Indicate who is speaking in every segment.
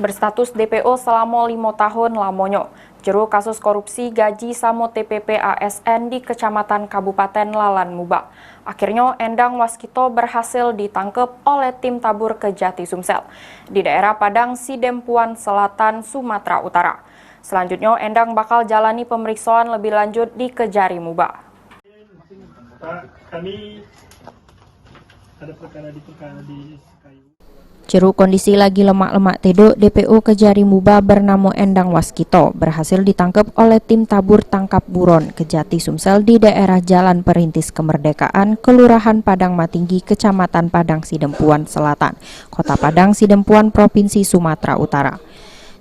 Speaker 1: berstatus DPO selama 5 tahun lamonyo. Juru kasus korupsi gaji samo TPP ASN di Kecamatan Kabupaten Lalan Muba. Akhirnya Endang Waskito berhasil ditangkap oleh tim tabur Kejati Sumsel di daerah Padang Sidempuan Selatan, Sumatera Utara. Selanjutnya Endang bakal jalani pemeriksaan lebih lanjut di Kejari Muba.
Speaker 2: Kami ada perkara di Kayu.
Speaker 1: Jeru kondisi lagi lemak-lemak tedo, DPO Kejari Muba bernama Endang Waskito berhasil ditangkap oleh tim tabur tangkap buron Kejati Sumsel di daerah Jalan Perintis Kemerdekaan, Kelurahan Padang Matinggi, Kecamatan Padang Sidempuan Selatan, Kota Padang Sidempuan, Provinsi Sumatera Utara.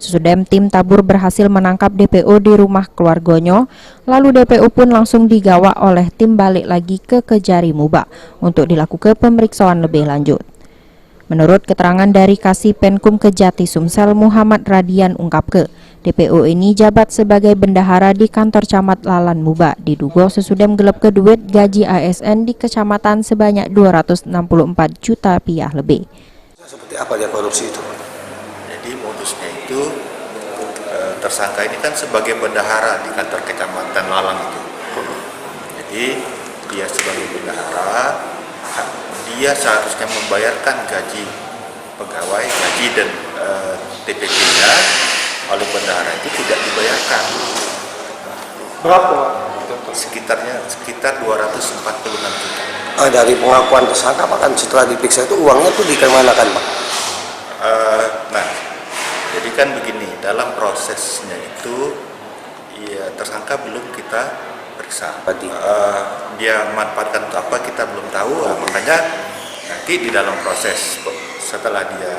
Speaker 1: Sesudem tim tabur berhasil menangkap DPO di rumah keluarganya, lalu DPO pun langsung digawa oleh tim balik lagi ke Kejari Muba untuk dilakukan pemeriksaan lebih lanjut. Menurut keterangan dari Kasih Penkum Kejati Sumsel Muhammad Radian ungkapke, DPO ini jabat sebagai bendahara di kantor camat Lalan Muba, diduga sesudem gelap ke duit gaji ASN di kecamatan sebanyak 264 juta rupiah lebih.
Speaker 3: Seperti apa dia korupsi itu?
Speaker 4: Jadi modusnya itu tersangka ini kan sebagai bendahara di kantor kecamatan Lalang itu. Jadi dia sebagai bendahara, dia seharusnya membayarkan gaji pegawai, gaji dan TPP-nya oleh bendahara itu tidak dibayarkan.
Speaker 3: Berapa?
Speaker 4: Sekitar 246 juta.
Speaker 3: Dari pengakuan tersangka Pak, kan setelah diperiksa itu uangnya tuh dikemanakan Pak?
Speaker 4: Nah, jadi kan begini, dalam prosesnya itu ya tersangka belum kita periksa. Dia manfaatkan untuk apa kita belum tahu, makanya nanti di dalam proses setelah dia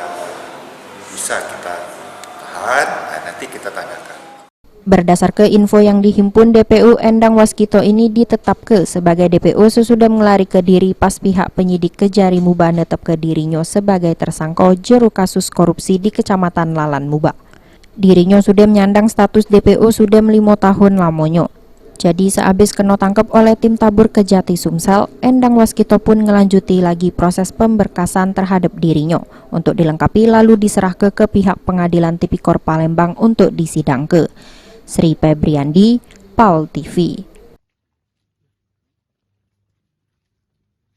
Speaker 4: bisa kita tahan, nanti kita tanyakan.
Speaker 1: Berdasar ke info yang dihimpun, DPO Endang Waskito ini ditetapkan sebagai DPO sesudah melari ke diri pas pihak penyidik Kejari Muba netep ke dirinya sebagai tersangka jeru kasus korupsi di Kecamatan Lalan Muba. Dirinya sudah menyandang status DPO sudah 5 tahun lamonyo. Jadi sehabis kena tangkap oleh tim tabur Kejati Sumsel, Endang Waskito pun ngelanjuti lagi proses pemberkasan terhadap dirinya untuk dilengkapi lalu diserahkan ke pihak Pengadilan Tipikor Palembang untuk disidangke. Sri Febriandi, PAL TV.